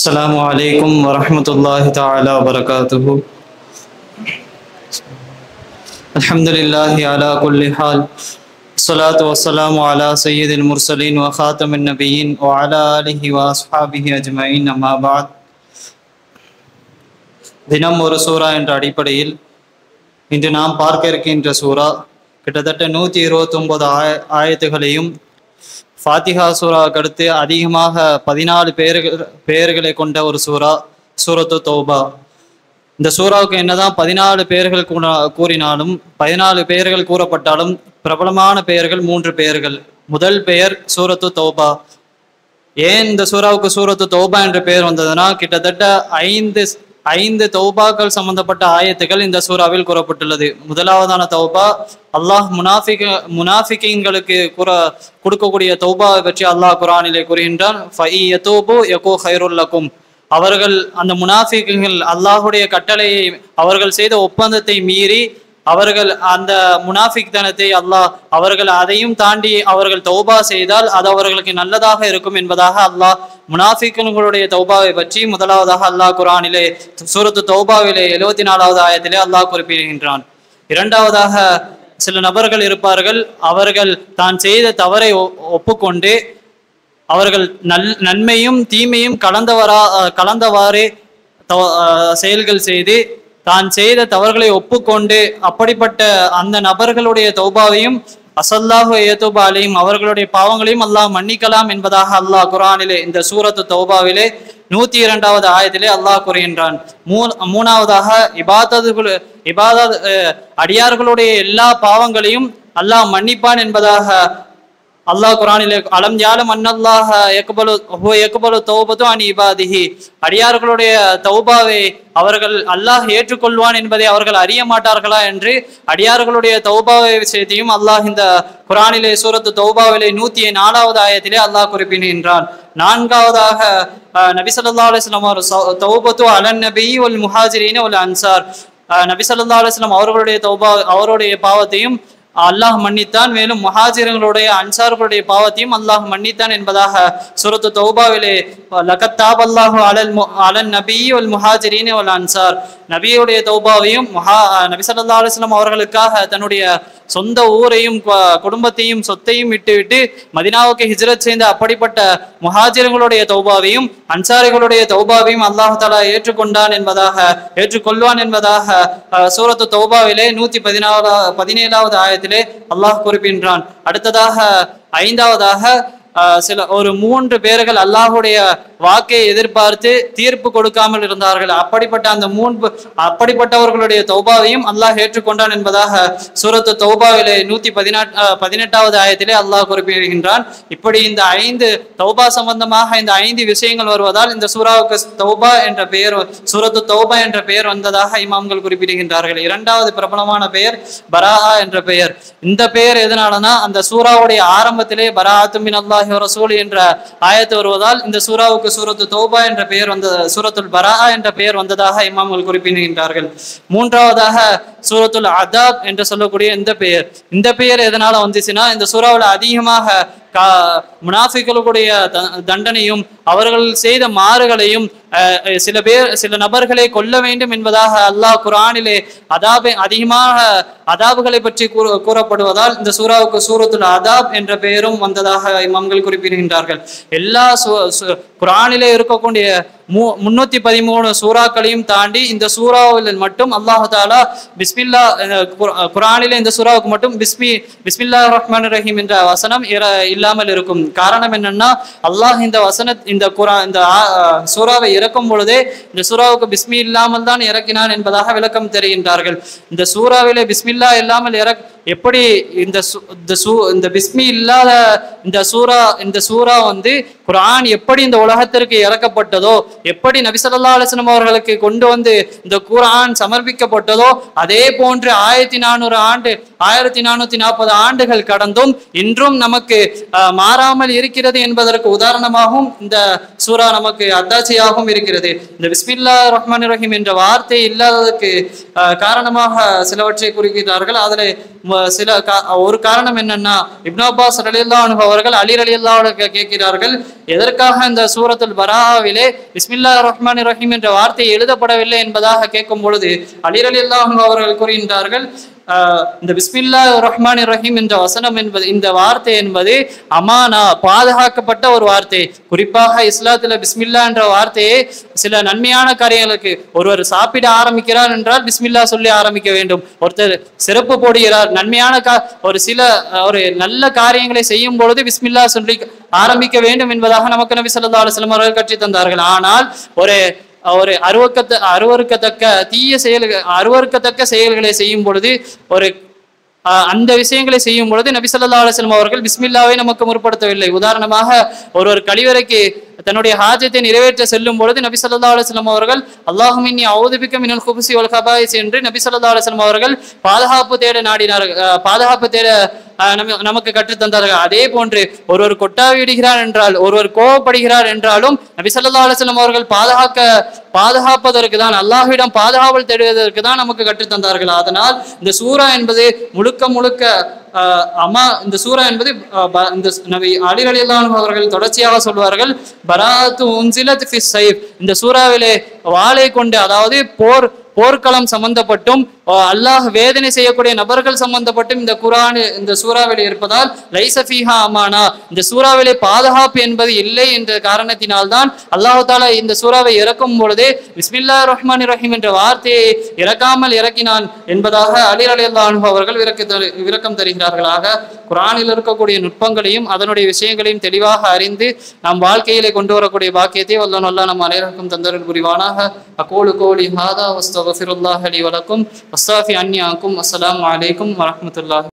السلام عليكم ورحمة الله تعالى وبركاته. الحمد لله على كل حال. الصلاة والسلام على سيد المرسلين وخاتم النبيين وعلى آله وأصحابه أجمعين. أما بعد. தினம் ஒரு சூரா என்ற அடிப்படையில் இன்று நாம் பார்க்க இருக்கின்ற சூரா கிட்டத்தட்ட 129 ஆயத்துகளையும் ஃபாத்திஹா சூராவுக்கு அடுத்து அதிகமாக 14 பெயர்களை கொண்ட ஒரு சூரா சூரத்து தௌபா. இந்த சூறாவுக்கு என்னதான் 14 பெயர்கள் கூறினாலும் 14 பெயர்கள் கூறப்பட்டாலும் பிரபலமான பெயர்கள் 3 பெயர்கள். முதல் பெயர் சூரத்து தௌபா. ஏன் இந்த சூறாவுக்கு சூரத்து தௌபா என்ற பெயர் வந்ததுன்னா கிட்டத்தட்ட ஐந்து தௌபாக்கள் சம்பந்தப்பட்ட ஆயத்துகள் இந்த சூறாவில் கூறப்பட்டுள்ளது. முதலாவதான தௌபா அல்லாஹ் முனாஃபிகீன்களுக்கு கொடுக்கக்கூடிய தௌபாவை பற்றி அல்லாஹ் குர்ஆனிலே கூறுகின்றான். அவர்கள் அந்த முனாஃபிகீன்கள் அல்லாஹுடைய கட்டளையை அவர்கள் செய்த ஒப்பந்தத்தை மீறி அவர்கள் அந்த முனாஃபிக் தனத்தை அல்லாஹ் அவர்கள் அதையும் தாண்டி அவர்கள் தௌபா செய்தால் அது அவர்களுக்கு நல்லதாக இருக்கும் என்பதாக அல்லாஹ் முனாஃபிக்குகளுடைய தௌபாவை பற்றி முதலாவதாக அல்லாஹ் குர்ஆனிலே சூரத்து தௌபாவிலே 74வது ஆயத்திலே அல்லாஹ் குறிப்பிடுகின்றான். இரண்டாவதாக சில நபர்கள் இருப்பார்கள், அவர்கள் தான் செய்த தவறை ஒப்புக்கொண்டு அவர்கள் நன்மையும் தீமையும் கலந்தவாறே செயல்கள் செய்து தான் செய்த தவறுகளை ஒப்புக்கொண்டு அப்படிப்பட்ட அந்த நபர்களுடைய தௌபாவையும் அசல்லாஹு ஏதூபா அலையும் அவர்களுடைய பாவங்களையும் அல்லாஹ் மன்னிக்கலாம் என்பதாக அல்லாஹ் குர்ஆனிலே இந்த சூரத்து தௌபாவிலே 102வது ஆயத்திலே அல்லாஹ் கூறுகின்றான். மூணாவதாக இபாதத் அடியார்களுடைய எல்லா பாவங்களையும் அல்லாஹ் மன்னிப்பான் என்பதாக அல்லாஹ் குர்ஆனிலே அலம் யாலம் அன்னல்லாஹ யக்பலு தௌபத்து அன் இபாதிஹி, அடியார்களுடைய தௌபாவை அவர்கள் அல்லாஹ் ஏற்றுக்கொள்வான் என்பதை அவர்கள் அறிய மாட்டார்களா என்று அடியார்களுடைய தௌபாவை விஷயத்தையும் அல்லாஹ் இந்த குர்ஆனிலே சூரத்து தௌபாவிலே 104வது ஆயத்திலே அல்லாஹ் குறிப்பிடுகின்றான். நான்காவதாக நபி ஸல்லல்லாஹு அலைஹி வஸல்லம் தௌபத்து அலன் நபி வல் முஹாஜிரீன வல் அன்சார், நபி ஸல்லல்லாஹு அலைஹி வஸல்லம் அவருடைய பாவத்தையும் அல்லாஹ் மன்னித்தான், மேலும் முஹாஜிர்களுடைய அன்சார்களுடைய பாவத்தையும் அல்லாஹ் மன்னித்தான் என்பதாக சூரத்து தௌபாவிலே லகத் தாபல்லாஹு அலன் நபி வல் முஹாஜிரீன வல் அன்சார், நபியுடைய தௌபாவையும் நபி ஸல்லல்லாஹு அலைஹி வஸல்லம் அவர்களுக்காக தன்னுடைய சொந்த ஊரையும் குடும்பத்தையும் சொத்தையும் விட்டுவிட்டு மதீனாவுக்கு ஹிஜ்ரத் செய்த அப்படிப்பட்ட முஹாஜிர்களுடைய தௌபாவையும் அன்சாரிகளுடைய தௌபாவையும் அல்லாஹ் தஆலா ஏற்றுக்கொள்வான் என்பதாக சூரத்து தௌபாவிலே 117வது ஆயத்திலே அல்லாஹ் குறிப்பிடுகின்றான். அடுத்ததாக ஐந்தாவதாக ஒரு 3 பேர்கள் அல்லாஹுடைய வாக்கை எதிர்பார்த்து தீர்ப்பு கொடுக்காமல் இருந்தார்கள். அப்படிப்பட்டவர்களுடைய தௌபாவையும் அல்லாஹ் ஏற்றுக்கொண்டான் என்பதாக சூரத்து தௌபாவிலே 118வது ஆயத்திலே அல்லாஹ் குறிப்பிடுகின்றான். இப்படி இந்த 5 தௌபா சம்பந்தமாக இந்த 5 விஷயங்கள் வருவதால் இந்த சூறாவுக்கு தௌபா என்ற பெயர் சூரத்து தௌபா என்ற பெயர் வந்ததாக இமாம்கள் குறிப்பிடுகின்றார்கள். இரண்டாவது பிரபலமான பெயர் பராஆ என்ற பெயர். இந்த பெயர் எதனாலனா அந்த சூறாவுடைய ஆரம்பத்திலே பராஅத்து மினல்லாஹி வ ரசூலி என்ற ஆயத்து வருவதால் இந்த சூறாவுக்கு சூரத்து தௌபா என்ற பெயர் சூரத்துல் பராஆ என்ற பெயர் வந்ததாக இமாம்கள் குறிப்பிடுகின்றார்கள். மூன்றாவதாக சூரத்துல் அதாப் என்று சொல்லக்கூடிய இந்த பெயர் எதனால வந்துச்சுன்னா இந்த சூறாவில் அதிகமாக முனாஃபிகளுடைய தண்டனையும் அவர்கள் செய்த மாறுகளையும் சில நபர்களை கொல்ல வேண்டும் என்பதாக அல்லாஹ் குர்ஆனிலே அதிகமாக அதாபுகளை பற்றி கூறப்படுவதால் இந்த சூறாவுக்கு சூரத்துல் அதாப் என்ற பெயரும் வந்ததாக இமாம்கள் குறிப்பிடுகின்றார்கள். எல்லா குர்ஆனிலே இருக்கக்கூடிய 313 சூறாக்களையும் தாண்டி இந்த சூறாவில் மட்டும் அல்லாஹ் தஆலா பிஸ்மில்லா குர்ஆனிலே இந்த சூறாவுக்கு மட்டும் பிஸ்மில்லாஹிர் ரஹ்மானிர் ரஹீம் என்ற வசனம் இல்லாமல் இருக்கும். காரணம் என்னன்னா அல்லாஹ் இந்த சூறாவை இறக்கும் பொழுதே இந்த சூறாவுக்கு பிஸ்மி இல்லாமல் தான் இறக்கினான் என்பதாக விளக்கம் தெரிகின்றார்கள். இந்த சூறாவிலே பிஸ்மில்லா இல்லாமல் எப்படி இந்த பிஸ்மி இல்லாத இந்த சூறா வந்து குர்ஆன் எப்படி இந்த உலகத்திற்கு இறக்கப்பட்டதோ, எப்படி நபி ஸல்லல்லாஹு அலைஹி வஸல்லம் அவர்களுக்கு கொண்டு வந்து இந்த குர்ஆன் சமர்ப்பிக்கப்பட்டதோ அதே போன்று 1440 ஆண்டுகள் கடந்தும் இன்றும் நமக்கு மாறாமல் இருக்கிறது என்பதற்கு உதாரணமாகவும் இந்த சூரா நமக்கு அத்தாட்சியாகவும் இருக்கிறது. இந்த பிஸ்மில்லாஹிர் ரஹ்மானிர் ரஹீம் என்ற வார்த்தை இல்லாததற்கு காரணமாக சிலவற்றை குறிக்கிறார்கள். அதில் ஒரு காரணம் என்னன்னா இப்னு அப்பாஸ் ரலியல்லாஹு அன்ஹு அவர்கள் அலி ரலியல்லாஹு அன்ஹு கேட்கிறார்கள், எதற்காக இந்த சூரத்துல் பராஆவிலே பிஸ்மில்லாஹிர் பிஸ்மில்லாஹிர் ரஹ்மானிர் ரஹீம் என்ற வார்த்தை எழுதப்படவில்லை என்பதாக கேட்கும் பொழுது அலி ரலியல்லாஹு அன்ஹு அவர்கள் கூறுகின்றார்கள், இந்த பிஸ்மில்லாஹிர் ரஹ்மானிர் ரஹீம் என்ற வசனம் என்பது, இந்த வார்த்தை என்பது அமானா, பாதுகாக்கப்பட்ட ஒரு வார்த்தை. குறிப்பாக இஸ்லாத்துல பிஸ்மில்லா என்ற வார்த்தையை சில நன்மையான காரியங்களுக்கு, ஒருவர் சாப்பிட ஆரம்பிக்கிறார் என்றால் பிஸ்மில்லா சொல்லி ஆரம்பிக்க வேண்டும். ஒருத்தர் சிறப்பு போடுகிறார், நன்மையான ஒரு நல்ல காரியங்களை செய்யும் பொழுது பிஸ்மில்லா சொல்லி ஆரம்பிக்க வேண்டும் என்பதாக நமக்கு நபி ஸல்லல்லாஹு அலைஹி வஸல்லம் அவர்கள் கற்றுத் தந்தார்கள். ஆனால் ஒரு அருவருக்கத்தக்க செயல்களை செய்யும் பொழுது, அந்த விஷயங்களை செய்யும் பொழுது நபி ஸல்லல்லாஹு அலைஹி வஸல்லம் அவர்கள் பிஸ்மில்லாவை நமக்கு முற்படுத்தவில்லை. உதாரணமாக ஒரு கழிவறைக்கு தன்னுடைய ஹாஜத்தை நிறைவேற்ற செல்லும் பொழுது நபி ஸல்லல்லாஹு அலைஹி வஸல்லம் அவர்கள் அல்லாஹும்ம இன்னி அஊது பிக மினல் குபுஸி வல் கபாயிஸ் என்று நபி ஸல்லல்லாஹு அலைஹி வஸல்லம் அவர்கள் பாதுகாப்பு தேட நாடினார்கள், பாதுகாப்பு தேட நமக்கு கற்றுத் தந்தார்கள். அதே போன்று ஒருவர் கொட்டாவி விடுகிறார் என்றால், ஒருவர் கோபப்படுகிறார் என்றாலும் நபி ஸல்லல்லாஹு அலைஹி வஸல்லம் அவர்கள் பாதுகாப்பதற்கு தான், அல்லாஹ்விடம் பாதுகாவல் தேடுவதற்கு தான் நமக்கு கற்றுத் தந்தார்கள். அதனால் இந்த சூரா என்பது முழுக்க இந்த சூரா என்பது இந்த நபி அலி ரலியல்லாஹு அன்ஹு அவர்கள் தொடர்ச்சியாக சொல்வார்கள், பராத்து உன்சிலத் ஃபி ஸைஃப், இந்த சூறாவிலே வாளை கொண்டு, அதாவது போர்க்களம் சம்பந்தப்பட்டும் அல்லாஹ் வேதனை செய்யக்கூடிய நபர்கள் சம்பந்தப்பட்டும் இந்த சூறாவிலே இருப்பதால் லைஸ ஃபீஹா அமானா, இந்த சூறாவிலே பாதுகாப்பு என்பது இல்லை என்ற காரணத்தினால்தான் அல்லாஹ் தஆலா இந்த சூறாவை இறக்கும் பொழுதே பிஸ்மில்லாஹிர் ரஹ்மானிர் ரஹீம் என்ற வார்த்தையை இறக்காமல் இறக்கினான் என்பதாக அலி ரலியல்லாஹு அன்ஹு அவர்கள் விளக்கம் தருகிறார்களாக. குர்ஆனில் இருக்கக்கூடிய நுட்பங்களையும் அதனுடைய விஷயங்களையும் தெளிவாக அறிந்து நாம் வாழ்க்கையிலே கொண்டு வரக்கூடிய பாக்கியத்தை வல்லோன் அல்லாஹ் நம் அனைவருக்கும் தந்தருள் புரிவானாக. அகூலு கௌலி ஹாதா வஸ்தக்ஃபிருல்லாஹ லி வலக்கும் வஸ்ஸாஃபி அன்னி அன்கும். அஸ்ஸலாமு அலைக்கும் வரஹ்மத்துல்லாஹி.